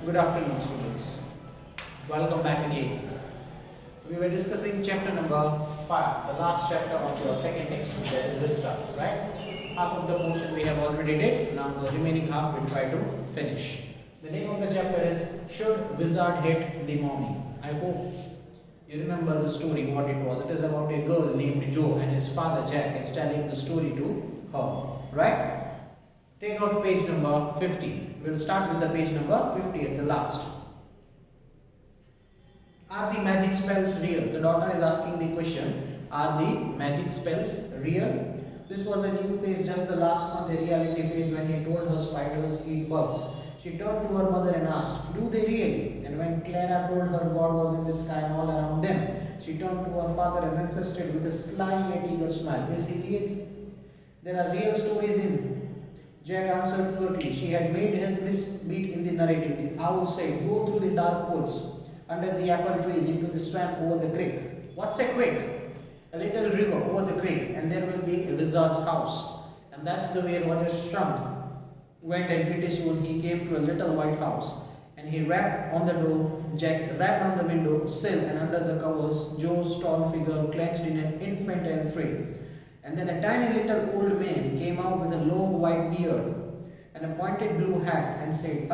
Good afternoon, students. Welcome back again. We were discussing chapter number 5, the last chapter of your second textbook, that is Vistas, right? Half of the portion we have already did. Now the remaining half we'll try to finish. The name of the chapter is Should Wizard Hit the Mommy? I hope you remember the story, what it was. It is about a girl named Jo and his father Jack is telling the story to her, right? Take out page number 50. We'll start with the page number 50 at the last. Are the magic spells real? The daughter is asking the question, are the magic spells real? This was a new phase, just the last one, the reality phase, when he told her spiders eat bugs. She turned to her mother and asked, do they really? And when Clara told her God was in the sky and all around them, she turned to her father and insisted with a sly yet eager smile, is he really? There are real stories in. Jack answered curtly. She had made his misbeat in the narrative. The owl said, go through the dark woods, under the apple trees, into the swamp over the creek. What's a creek? A little river over the creek, and there will be a wizard's house. And that's the way Roger Strunk went, and pretty soon he came to a little white house. And he rapped on the door, Jack rapped on the window sill, and under the covers, Joe's tall figure clenched in an infantile thrill. And then a tiny little old man came out with a long white beard and a pointed blue hat and said,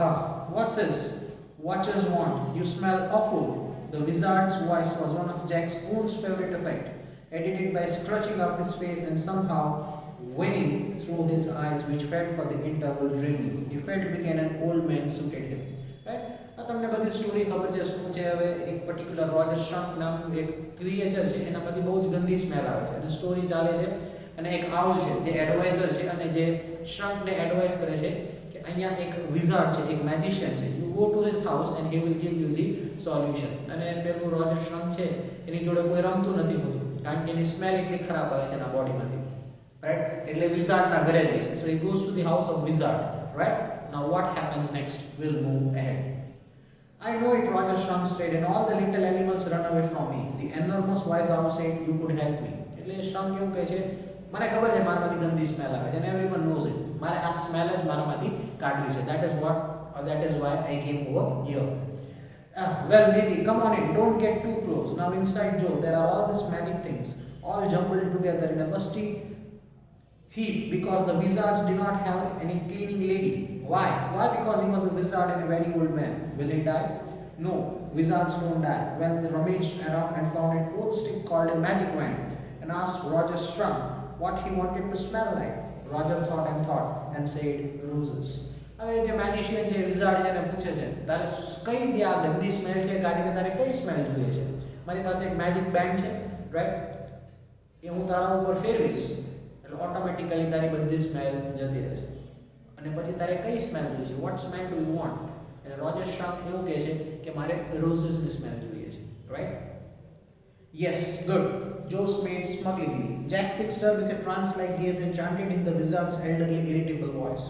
what's this? Watchers want. You smell awful. The wizard's voice was one of Jack's own favorite effect, edited by scratching up his face and somehow winning through his eyes, which felt for the interval dreamy. He felt began an old man suited him. Right? તમને બધી story ખબર છે શું છે હવે એક particular Roger શ્રમ્પ નામનું એક ક્રિએચર છે એનામાંથી બહુ જ ગંદી સ્મેલ આવે છે અને સ્ટોરી ચાલે છે અને એક આઉલ છે જે એડવાઇઝર છે અને જે શ્રમ્પને એડવાઇસ કરે છે કે અહીંયા એક વિઝાર્ડ છે એક મેજિશિયન છે you go to his house and he will give you the solution અને પેલું રોજર શ્રમ્પ છે એની જોડે કોઈ રમતું નથી હોતું કારણ કે એની સ્મેલ એટલી ખરાબ આવે છે એના બોડીમાંથી રાઈટ એટલે વિઝાર્ડના ઘરે જાય છે so he goes to the house of wizard right now what happens next will move ahead I know it, Roger Strunk said, and all the little animals run away from me. The enormous wise owl said, you could help me. એટલે શ્રંક એવું કહે છે મને ખબર છે મારામાંથી ગંદી smell આવે છે and everyone knows it. મારે આ સ્મેલ જ મારામાંથી કાઢવી છે. That is why I came over here. Well, maybe, come on in, don't get too close. Now inside Joe, there are all these magic things, all jumbled together in a musty heap because the wizards did not have any cleaning lady. Why? Why? Because he was a wizard and a very old man. Will he die? No, wizards don't die. Well, they rummaged around and found an old stick called a magic wand and asked Roger Strunk what he wanted to smell like. Roger thought and said, roses. હવે જે magician છે wizard છે ને પૂછે છે તારે કઈ દે આ ગંદી સ્મેલ છે કાઢીને તારે કઈ સ્મેલ જોઈએ છે મારી પાસે એક મેજિક બેન્ડ છે રાઈટ એ હું તારા ઉપર ફેરવીશ એટલે ઓટોમેટિકલી તારી બધી સ્મેલ જતી રહેશે અને પછી તારે કઈ સ્મેલ જોઈએ છે what smell do you want એટલે રોજર શ્રંક એવું કહે છે કે મારે રોઝિસની સ્મેલ જોઈએ છે right yes good Joe made smugglingly. Jack fixed her with a trance-like gaze and chanted in the wizard's elderly, irritable voice.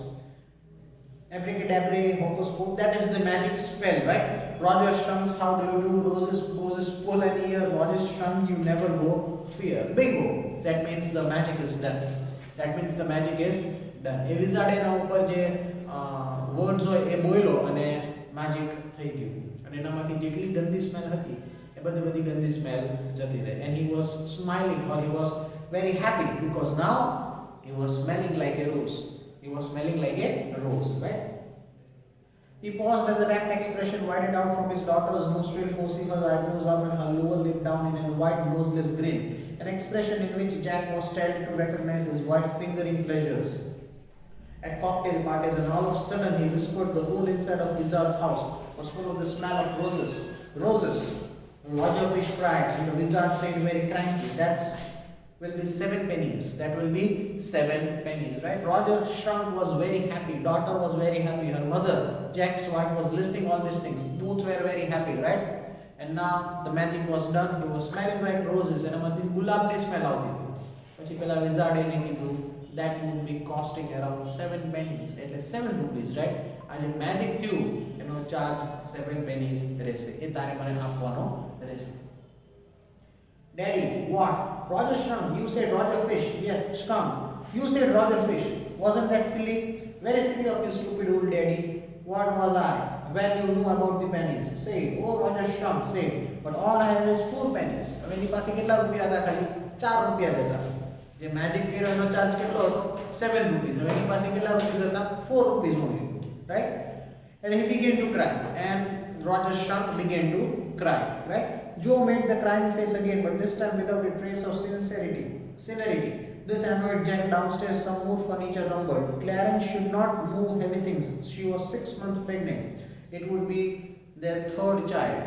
Abracadabra, hocus pocus, that is the magic spell, right? Roger Strunk's how do you do, roses, poses, pull an ear, Roger Strunk, you never go fear. Bingo! That means the magic is done. That means the magic is done. A wizard એના ઉપર જે words હોય એ બોલ્યો અને magic થઈ ગયું અને એનામાંથી જેટલી ગંદી સ્મેલ હતી એ બધી ગંદી સ્મેલ જતી રહી and he was smiling or he was very happy because now he was smelling like a rose. He was smelling like a rose, right? He paused as a rapt expression widened out from his daughter's nostril, forcing her eyebrows up and her lower lip down in a wide noseless grin, an expression in which Jack was startled to recognize his wife fingering pleasures at cocktail parties, and all of a sudden he whispered the whole inside of Wizard's house was full of the smell of roses. Roses! Roger Fish cried, and the wizard said very cranky, that will be 7 pennies. That will be 7 pennies, right? Roger Strunk was very happy. Daughter was very happy. Her mother, Jack's wife, was listing all these things. Both were very happy, right? And now the magic was done. He was smelling like roses, and a gulabni smell out there. પછી પેલા વિઝાર્ડે એને કીધું that would be costing around 7 pennies. એટલે 7 rupees, right? આ જે magic થયું એનો charge 7 pennies રહેશે. એ તારે મને આપવાનો રહેશે. Daddy, what? Roger Strunk, you said Roger Fish. Yes, Strunk. You said Roger Fish. Wasn't that silly? Very silly of you, stupid old daddy. What was I? When you knew about the pennies. Say, oh Roger shrunk, say, but all I have is 4 pennies. હવે એની પાસે કેટલા રૂપિયા હતા? ખાલી 4 રૂપિયા હતા. જે magic કર્યોનો charge કેટલો હતો? 7 રૂપીસ. હવે એની પાસે કેટલા રૂપીસ હતા? 4 rupees only, right? And he began to cry, and Roger shrunk began to cry, right? Joe made the crying face again, but this time without a trace of sincerity. This annoyed Jack. Downstairs some more furniture rumbled. Clarence should not move heavy things. She was 6 months pregnant. It would be their third child.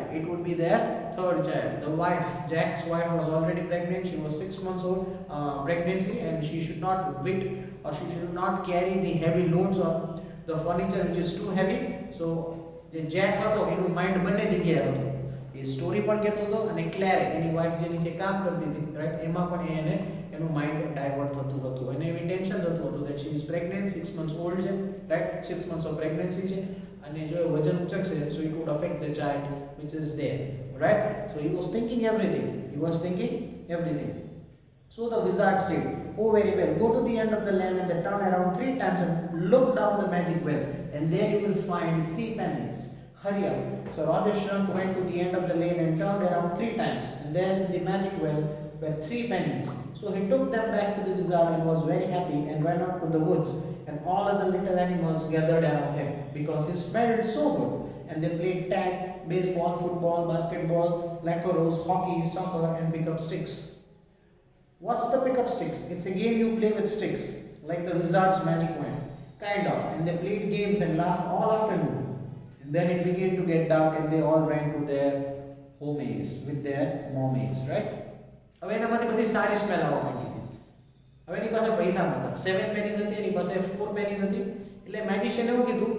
The wife, Jack's wife, was already pregnant. She was 6 months old pregnancy, and she should not she should not carry the heavy loads of the furniture which is too heavy. So જે Jack હતો એનું mind બંને જગ્યાએ હતું. એ story પણ કહેતો હતો અને ક્લેરેક એની વાઇફ જેની છે કામ કરતી હતી, રાઈટ, એમાં પણ એને એનું માઇન્ડ ડાયવર્ટ થતું હતું. એને એવી ટેન્શન થતું હતું that she is pregnant, 6 months old છે, રાઈટ, 6 months of pregnancy છે, અને જો એ વજન ઉચકશે so it would affect the child which is there, right? So he was thinking everything. So the wizard said, oh very well, go to the end of the land and then turn around 3 times and look down the magic well, and there you will find 3 pennies. Hurry up. So Roger Shrunk went to the end of the lane and turned around 3 times, and there in the magic well were 3 pennies. So he took them back to the wizard and was very happy and went out to the woods, and all other little animals gathered around him because he smelled so good, and they played tag, baseball, football, basketball, lacrosse, hockey, soccer, and pick up sticks. What's the pick up sticks? It's a game you play with sticks, like the wizard's magic wand, kind of, and they played games and laughed all afternoon. And then it began to get dark and they all ran to their homies with their mommies, right? હવે એનામાંથી બધી સારી smell આવવા માંડી હતી. હવે એની પાસે પૈસા નહોતા. 7 પેનીઝ હતી, એની પાસે 4 પેનીઝ હતી. એટલે મેજિશિયન એવું કીધું,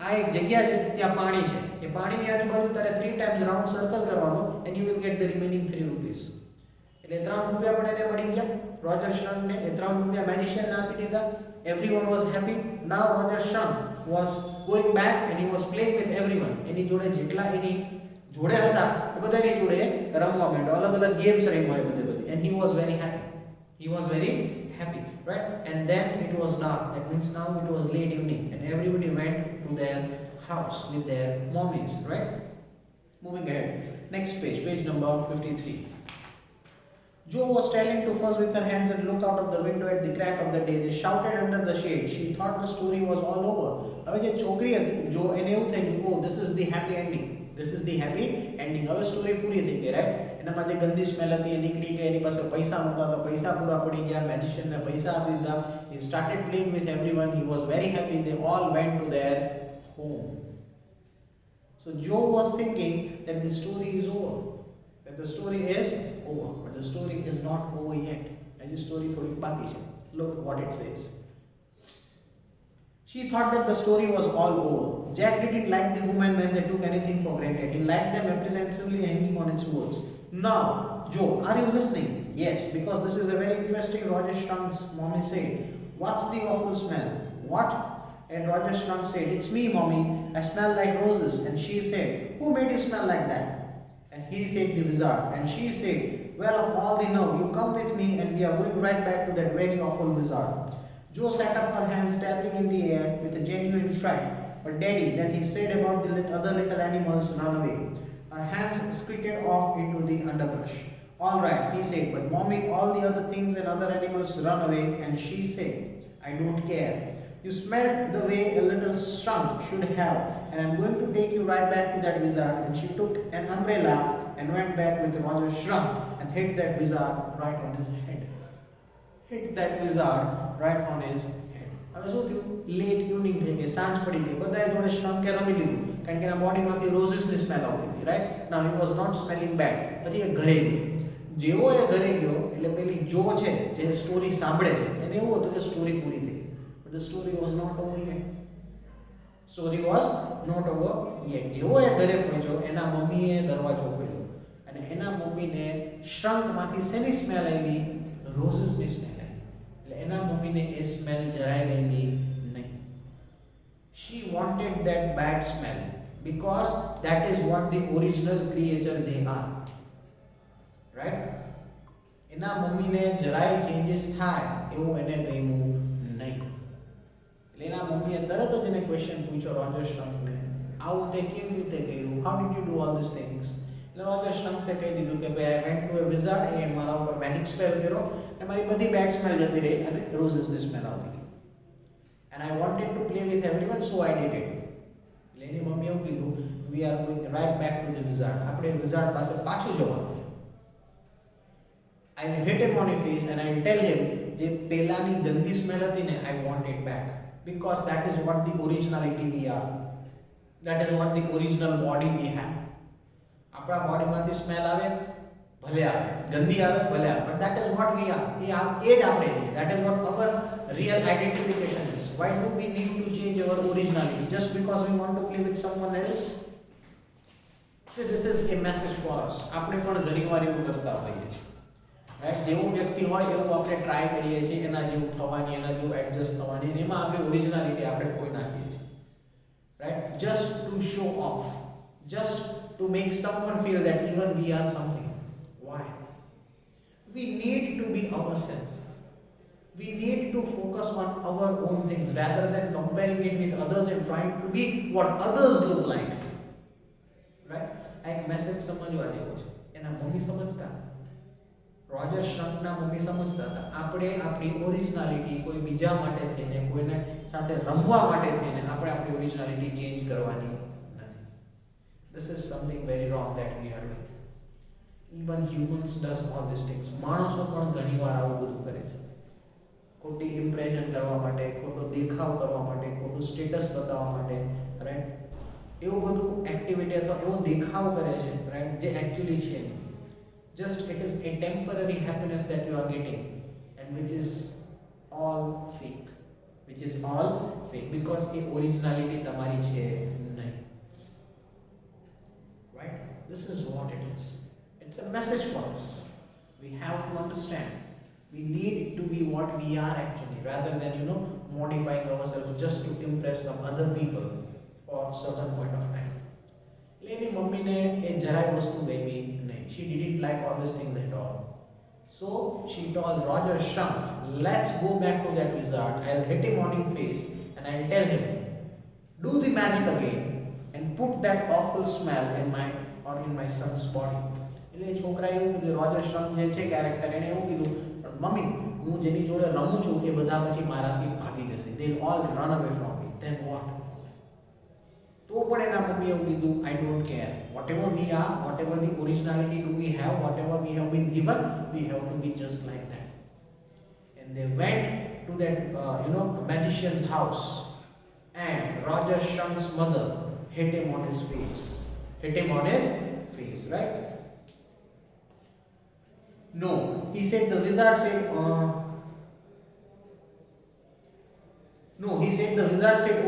આ એક જગ્યા છે, ત્યાં પાણી છે. એ પાણીની આજુબાજુ તારે 3 ટાઈમ્સ રાઉન્ડ સર્કલ કરવાનો and you will get the remaining 3 rupees. એટલે 3 રૂપિયા પણ એને મળી ગયા. રોજર શ્રંકને એ 3 રૂપિયા મેજિશિયનને આપી દીધા. Everyone was happy. Now Roger Shrunk was going back and he was playing with everyone. એની જોડે જેટલા એની જોડે હતા એ બધાની જોડે રમવા માંડ્યો. અલગ-અલગ ગેમ્સ રમ્યા એ બધે. And he was very happy, right? And then it was dark. That means now it was late evening and everybody went to their house with their mommies, right? Moving ahead, next page number 53. Joe was telling to fuss with her hands and look out of the window at the crack of the day. They shouted under the shade. She thought the story was all over. હવે જે છોકરી હતી જો એને એવું થઈ ગયું, oh this is the happy ending, હવે સ્ટોરી પૂરી થઈ ગઈ, રાઈટ? એનામાં જે ગંદી સ્મેલ હતી એ નીકળી ગઈ, એની પાસે પૈસા નહોતા તો પૈસા પૂરા પડી ગયા, મેજિશિયનને પૈસા આપી દીધા. He started playing with everyone. He was very happy. They all went to their home. So Joe was thinking that the story is over, but the story is not over yet. This story થોડી બાકી છે. Look what it says. She thought that the story was all over. Jack didn't like the woman when they took anything for granted. He liked them apprehensively hanging on its words. Now, Joe, are you listening? Yes, because this is a very interesting, Roger Shrunk's mommy said. What's the awful smell? What? And Roger Shrunk said, it's me, mommy. I smell like roses. And she said, who made you smell like that? And he said, the wizard. And she said, well, of all the nerve, you come with me and we are going right back to that very awful wizard. Joe sat up, her hands tapping in the air with a genuine fright. But Daddy, then he said about the other little animals run away. Her hands skittered off into the underbrush. All right, he said, but mommy, all the other things and other animals run away. And she said, I don't care. You smelled the way a little shrunk should have, and I'm going to take you right back to that wizard. And she took an umbrella and went back with Roger Shrunk and hit that wizard right on his head. હવે શું થયું? Late evening થઈ ગઈ, સાંજ પડી ગઈ. બધાએ જોડે શ્રંકે રમી લીધું કારણ કે એના બોડીમાંથી રોઝિસની સ્મેલ આવતી હતી, right? Now he was not smelling bad. પછી એ ઘરે ગયો. જેવો એ ઘરે ગયો એટલે પેલી જો છે જે સ્ટોરી સાંભળે છે એને એવું હતું કે સ્ટોરી પૂરી થઈ. But the story was not over yet. જેવો એ ઘરે પહોંચ્યો એના મમ્મીએ દરવાજો ખોલ્યો અને એના મમ્મીને શ્રંકમાંથી શેની સ્મેલ આવી? રોઝિસની સ્મેલ. એના મમ્મીને એ સ્મેલ જરાય ગમી નહીં. She wanted that bad smell because that is what the original creature they are, right? એના મમ્મીને જરાય ચેન્જીસ થાય એવું એને ગમ્યું નહીં. એટલે એના મમ્મીએ તરત જ એને ક્વેશ્ચન પૂછ્યો રોજર શ્રંકને આવું તે કેવી રીતે કર્યું? How did you do all these things? એટલે રોજર શ્રંક્સે કહી દીધું કે ભાઈ I went to a wizard, એ મારા ઉપર મેજિક સ્પેલ કર્યો અને મારી બધી બેડ સ્મેલ જતી રહી અને રોઝસની સ્મેલ આવતી ગઈ. And I wanted to play with everyone, so I did it. એટલે એની મમ્મી એવું કીધું, we are going right back to the wizard. આપણે wizard પાસે પાછું જવાનું છે. I will hit him on his face and I will tell him જે પેલાની ગંદી સ્મેલ હતી ને, I want it back, because that is what the originality we are. That is what the original body we have. આપણા બોડીમાંથી smell આવે ભલે આવે, ગંદી આવે ભલે આવે, but that is what we are. એ જ આપણે છીએ. That is what our real identification is. Why do we need to change our originality just because we want to play with someone else? So this is a message for us. આપણે પણ ઘણીવાર એવું કરતા હોઈએ છીએ, right? જેવું વ્યક્તિ હોય એવું આપણે ટ્રાય કરીએ છીએ, એના જેવું થવાની, એના જેવું એડજસ્ટ થવાની, અને એમાં આપણી ઓરિજિનાલિટી આપણે કોઈ નાખીએ છીએ, right? Just to show of, just to make someone feel that even we are something. Why? We need to be ourselves. We need to focus on our own things rather than comparing it with others and trying to be what others look like. Right? એક message સમજવા જેવો છે. એના mummy સમજતા, Roger શ્રંકના mummy સમજતા હતા, આપણે આપણી ઓરિજિનાલિટી કોઈ બીજા માટે થઈને, કોઈને સાથે રમવા માટે થઈને આપણે આપણી ઓરિજિનાલિટી ચેન્જ કરવાની નથી. This is something very wrong that we are doing. Even humans does all these things. માણસો પણ ઘણીવાર આવું બધું કરે છે, ખોટી ઇમ્પ્રેશન કરવા માટે, ખોટો દેખાવ કરવા માટે, ખોટું સ્ટેટસ બતાવવા માટે, રાઈટ? એવું બધું એક્ટિવિટી અથવા એવો દેખાવ કરે છે, રાઈટ, જે એકચ્યુઅલી છે. Just it is a temporary happiness that you are getting, and which is all fake. Which is all fake, because a originality તમારી છે નહીં. Right? This is what it is. It's a message for us. We have to understand. We need to be what we are actually, rather than modifying ourselves just to impress some other people for a certain point of time. એની મમ્મીને એ જરાય વસ્તુ ગમી નહીં. She didn't like all these things at all. So she told Roger Shrunk, let's go back to that wizard. I'll hit him on his face and I'll tell him, do the magic again and put that awful smell in my son's body. એટલે છોકરાએ એવું કીધું, Roger શ્રંક જે છે character, એને એવું કીધું, mummy હું જેની જોડે રમું છું એ બધા પછી મારાથી ભાગી જશે. They will all run away from me. Then what? તો પણ એના મમ્મી એવું કીધું, I don't care. Whatever we are, whatever the originality do we have, whatever we have been given, we have to be just like that. And they went to that magician's house, and Roger Shrunk's mother hit him on his face. Right? No, he said, the wizard said,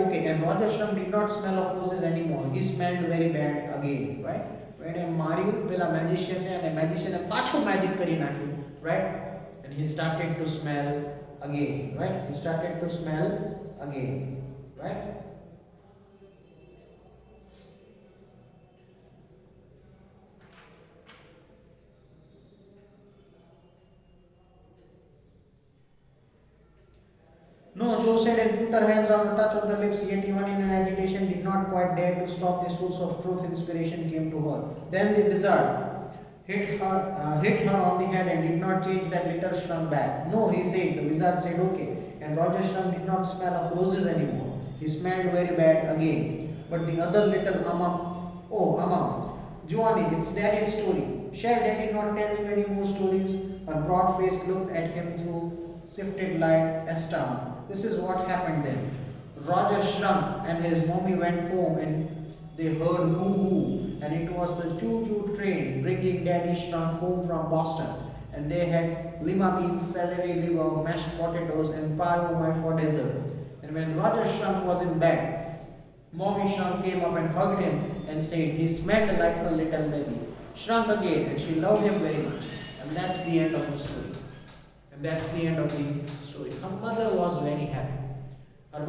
okay, and Roger Shrunk did not smell of roses anymore. He smelled very bad again, right? When a માર્યું પેલા મેજિશિયનને, અને મેજિશિયને પાછું magic કરી નાખ્યું, right? And he started to smell again, right? Right? No, Joe said, and put her hands on the touch of the lips, yet even in an agitation did not quite dare to stop the source of truth. Inspiration came to her. Then the wizard hit her on the head and did not change that little shrunk back. No, he said. The wizard said, okay. And Roger Shrunk did not smell of roses anymore. He smelled very bad again. But the other little Amma, Giovanni, it's Daddy's story. Shall Daddy not tell you any more stories? Her broad face looked at him through sifted light, astounded. This is what happened then. Roger Shrunk and his mommy went home, and they heard hoo-hoo, and it was the choo-choo train bringing Daddy Shrunk home from Boston. And they had lima beans, celery liver, mashed potatoes, and pie oh my for dessert. And when Roger Shrunk was in bed, Mommy Shrunk came up and hugged him and said he smelled like her little baby. Shrunk again, and she loved him very much. And that's the end of the story. Her mother was very happy. A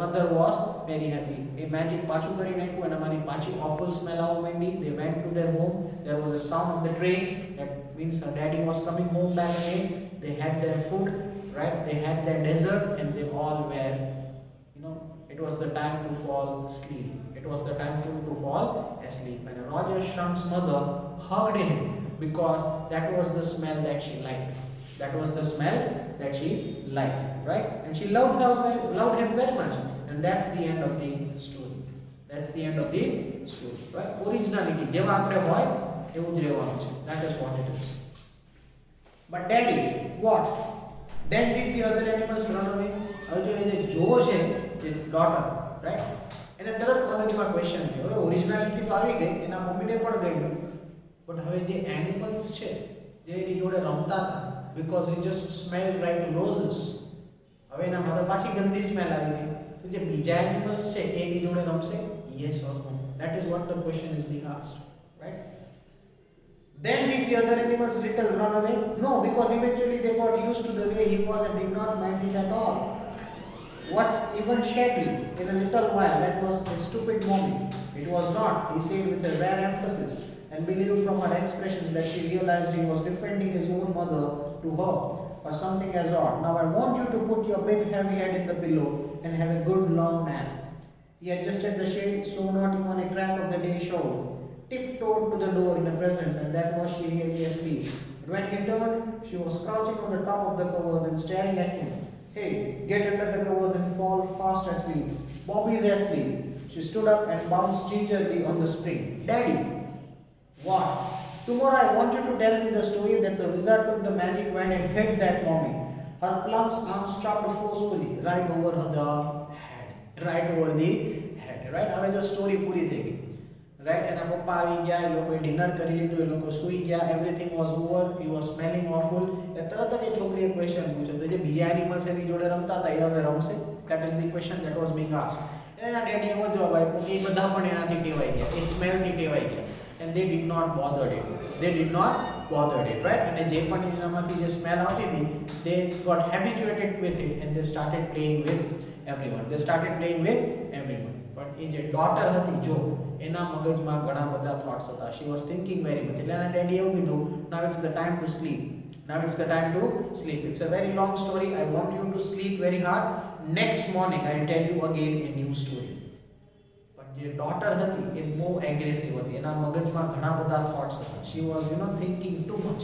magic pachu kari naખ્યું અને મારી પાછી awful smell આવવા માંડી. They went to their home. There was a sound of the train. That means her daddy was coming home back again. They had their food, right? They had their dessert, and they all were, it was the time to fall asleep. It was the time for him to fall asleep. And Roger Shrunk's mother hugged him because that was the smell that she liked. That was the smell that she liked, right? And she loved him very much. And that's the end of the story. That's the end of the story, right? Originality. જેવા આપણે હોય એવું જ રહેવાનું છે. That is what it is. But daddy, what? Then did the other animals run away? હવે જો એ જોવો છે જે daughter, right? એને તરત મગજમાં ક્વેશ્ચન થયો. હવે ઓરિજિનાલિટી તો આવી ગઈ, એના મમ્મીને પણ ગયું. બટ હવે જે એનિમલ્સ છે જે એની જોડે રમતા હતા, because he just smelled like roses, હવે એના મધર પાછી ગંદી સ્મેલ આવી ગઈ. તો જે બીજા એનિમલ્સ છે એ એની જોડે રમશે? Yes or no? That is what the question is being asked, right? Then did the other animals little run away? No, because eventually they got used to the way he was and did not mind it at all. What's even Shaggy? In a little while, that was a stupid mommy. It was not, he said with a rare emphasis, and believed from her expressions that she realized he was defending his own mother to her, or something as odd. Now I want you to put your big heavy head in the pillow and have a good long nap. He adjusted the shade so not even a crack of the day showed, tiptoed to the door in her presence, and that was she really asleep. But when he turned, she was crouching on the top of the covers and staring at him. Hey, get under the covers and fall fast asleep. Bobby's asleep. She stood up and bounced gingerly on the spring. Daddy! What? Tomorrow I want you to tell me the story that the wizard took the magic wand and hit that mommy. Her plump arms chopped forcefully right over the head. Right over the head. Right? હવે જો story પૂરી થઈ ગઈ. Right એના પપ્પા આવી ગયા, એ લોકોએ ડિનર કરી લીધું, એ લોકો સૂઈ ગયા, everything was over, he was smelling awful. એ તરત જ એ છોકરીએ ક્વેશ્ચન પૂછ્યો, તો જે બીજા એનિમલ્સ એની જોડે રમતા હતા એ હવે રમશે? That is the question that was being asked. એના ડેડી એવો જવાબ આપ્યો કે એ બધા પણ એનાથી ટેવાઈ ગયા, એ સ્મેલથી ટેવાઈ ગયા. And they did not bother it. They did not bother it, right? And જે પણ એનામાંથી જે સ્મેલ આવતી હતી, they got habituated with it and they started playing with everyone. They started playing with everyone. But એ જે daughter હતી જો, એના મગજમાં ઘણા બધા thoughts હતા. She was thinking very much. એટલે એના ડેડી એવું કીધું, now it's the time to sleep. Now it's the time to sleep. It's a very long story. I want you to sleep very hard. Next morning I'll tell you again a new story. જે daughter હતી એ બહુ aggressive હતી, એના મગજમાં ઘણા બધા thoughts હતા. She was thinking too much.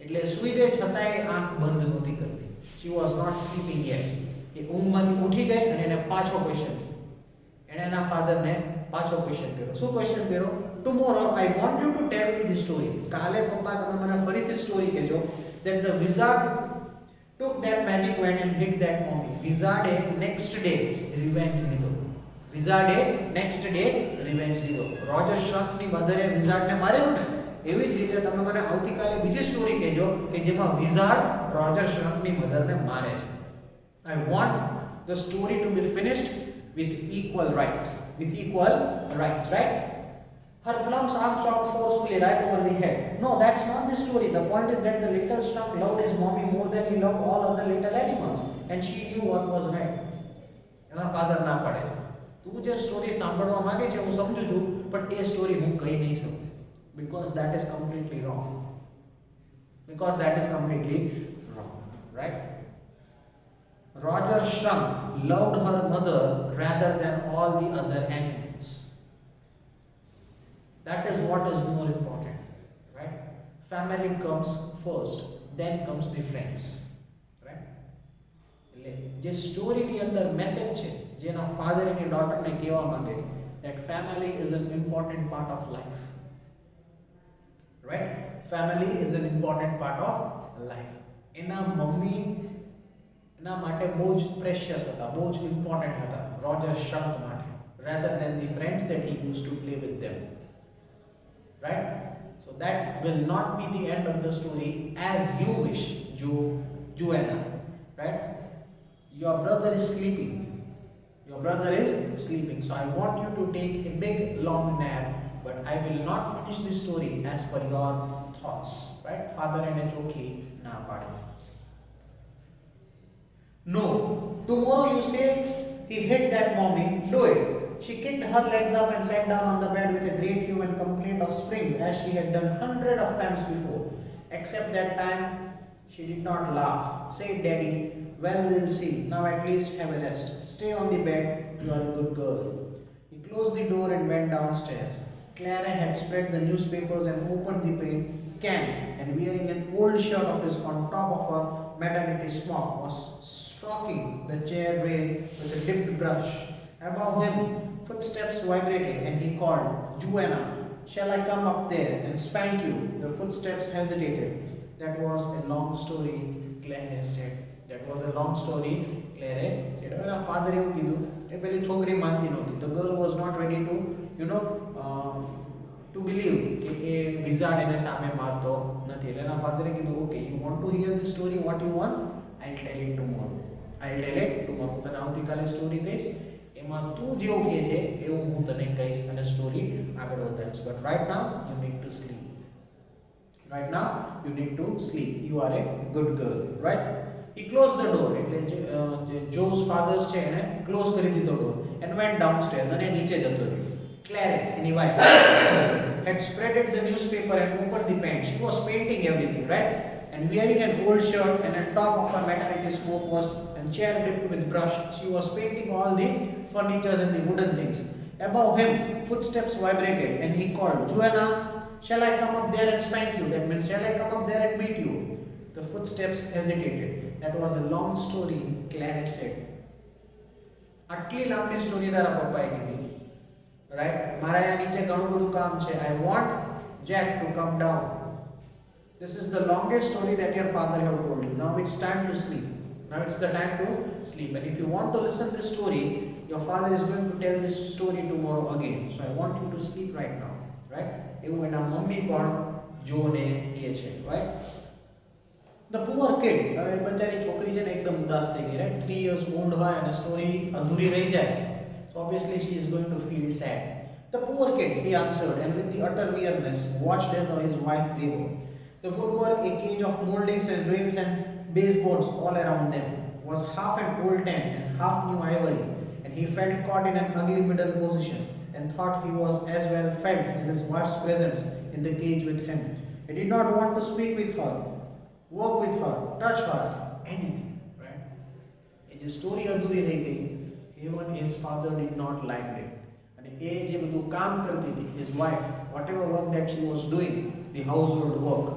એટલે સૂઈ ગઈ છતાંય આંખ બંધ નહોતી કરતી. She was not sleeping yet. એ ઊંઘમાંથી ઉઠી ગઈ અને એને પાછો ક્વેશ્ચન, એણે એના ફાધરને પાછો ક્વેશ્ચન કર્યો. શું ક્વેશ્ચન કર્યો? Tomorrow I want you to tell me the story. કાલે પપ્પા તમે મને ફરીથી સ્ટોરી કહેજો that the wizard took that magic wand and hit that mommy. Wizard A next day revenge લીધો. વિઝાર્ડે નેક્સ્ટ ડે રિવેન્જ લીધો. રોજર શ્રંકની મધરે વિઝાર્ડને માર્યો ને, એવી જ રીતે તમે મને આવતીકાલે બીજી સ્ટોરી કહેજો કે જેમાં વિઝાર્ડ રોજર શ્રંકની મધરને મારે છે. I want the story to be finished with equal rights. With equal rights, right? Her plump arm chopped forcefully right over the head. No, that's not the story. The point is that the little Shrunk loved his mommy more than he loved all other little animals, and she knew what was right. એના father ના પાડે છે, તું જે story સાંભળવા માંગે છે હું સમજુ છું, પણ એ સ્ટોરી હું કહી નહીં શકું, because that is completely wrong. Because that is completely wrong, right? Roger Shrunk loved her mother rather than all the other animals. That is what is more important, right? Family comes first, then comes the friends, right? જે સ્ટોરીની અંદર message છે જેના father એની ડોટરને કહેવા માંગે છે, that family is an important part of life, right? Family is an important part of life. એના mummy એના માટે બહુ જ પ્રેશિયસ હતા, બહુ જ ઇમ્પોર્ટન્ટ હતા રોજર શ્રંક માટે, rather than the friends that he used to play with them, right? So that will not be the end of the story as you wish, Joanna, right? Your brother is sleeping. Your brother is sleeping. So I want you to take a big long nap, but I will not finish the story as per your thoughts, right? Father and a choki na pade. No, tomorrow you say he hit that mommy, do it. She kicked her legs up and sat down on the bed with a great hue and complaint of springs as she had done hundreds of times before. Except that time she did not laugh. Said Daddy, well, we'll see. Now at least have a rest. Stay on the bed. You are a good girl. He closed the door and went downstairs. Clara had spread the newspapers and opened the paint can, and wearing an old shirt of his on top of her maternity smock, was stroking the chair rail with a dipped brush. Above him, footsteps vibrated, and he called, "Joanna, shall I come up there and spank you?" The footsteps hesitated. "That was a long story," Claire said. That was a long story, Claire said. Her father એવું કીધું એ પેલી છોકરી માનતી નહોતી. The girl was not ready to, to believe કે એ wizard એને સામે મારતો નથી. એટલે એના ફાધરે કીધું, "Okay, you want to hear the story what you want? I'll tell it tomorrow. I'll tell it tomorrow." તને આવતીકાલે સ્ટોરી કહીશ. એમાં તું જેવું કહે છે એવું હું તને કહીશ અને સ્ટોરી આગળ વધારીશ. But right now you need to sleep. Right now you need to sleep. You are a good girl, right? He closed the door. એટલે Joe's father છે એને ક્લોઝ કરી દીધો ડોર and went downstairs અને નીચે જતો રહ્યો. Claire, any wife, had spreaded the newspaper and opened the paint. She was painting everything, right? And wearing an old shirt and on top of her maternity smoke was and chair dipped with brush. She was painting all the furniture and the wooden things. Above him, footsteps vibrated, and he called, "Joanna, shall I come up there and spank you?" That means, shall I come up there and beat you? The footsteps hesitated. That was a long story, Claire said. આટલી લાંબી story તારા પપ્પાએ કીધી, right? મારા આ નીચે ઘણું બધું કામ છે. I want Jack to come down. This is the longest story that your father have told you. Now it's time to sleep. Now it's the time to sleep. And if you want to listen this story, your father is going to tell this story tomorrow again. So I want you to sleep right now, right? એવું એના mummy પણ જોને કહે છે, right? The poor kid, હવે બચારી છોકરી છે ને એકદમ ઉદાસ થઈ ગઈ, right? 3 years old હોય અને સ્ટોરી અધૂરી રહી જાય. So obviously she is going to feel sad. The poor kid, he answered, and with the utter weariness watched as his wife labored. The woodwork, a cage of moldings and rails and baseboards all around them, was half an old tent and half new ivory, and he felt caught in an ugly middle position and thought he was as well felt as his wife's presence in the cage with him. He did not want to speak with her, work with her, touch her, anything, right? A story અધૂરી રહી ગઈ. Even his father did not like it. અને એ જે બધું કામ કરતી હતી, his wife, whatever work that she was doing, the household work,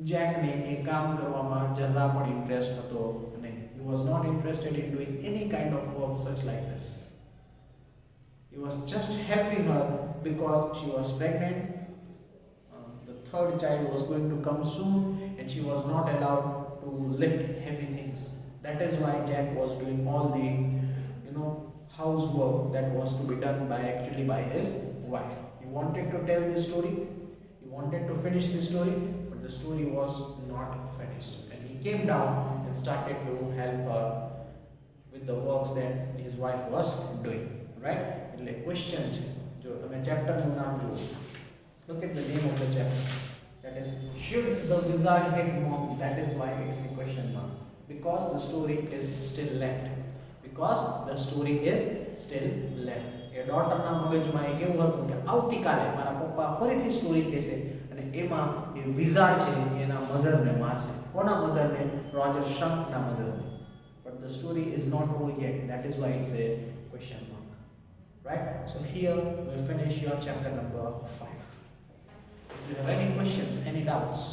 Jack ને એ કામ કરવામાં જરા પણ ઇન્ટરેસ્ટ હતો નહીં. He was not interested in doing any kind of work such like this. He was just helping her because she was pregnant. The third child was going to come soon and she was not allowed to lift heavy things. That is why Jack was doing all the housework that was to be done by his wife. He wanted to tell this story, he wanted to finish the story, but the story was not finished. And he came down and started to help her with the works that his wife was doing, right? એટલે question છે, જો તમે chapter નું નામ જુઓ, look at the name of the chapter, that is, should the wizard hit mom? That is why it's a question mark, because the story is still left. Because the story is still left. એ ડોટરના મગજમાં એ કેવું હતું કે આવતીકાલે મારા પપ્પા ફરીથી story કહેશે અને એમાં એ વિઝાર્ડ છે કે એના મધરને મારશે. કોના મધરને? Roger શંકના મધરને. But the story is not over yet. That is why it's a question mark. Right? So here we finish your chapter number 5. If you have any questions, any doubts,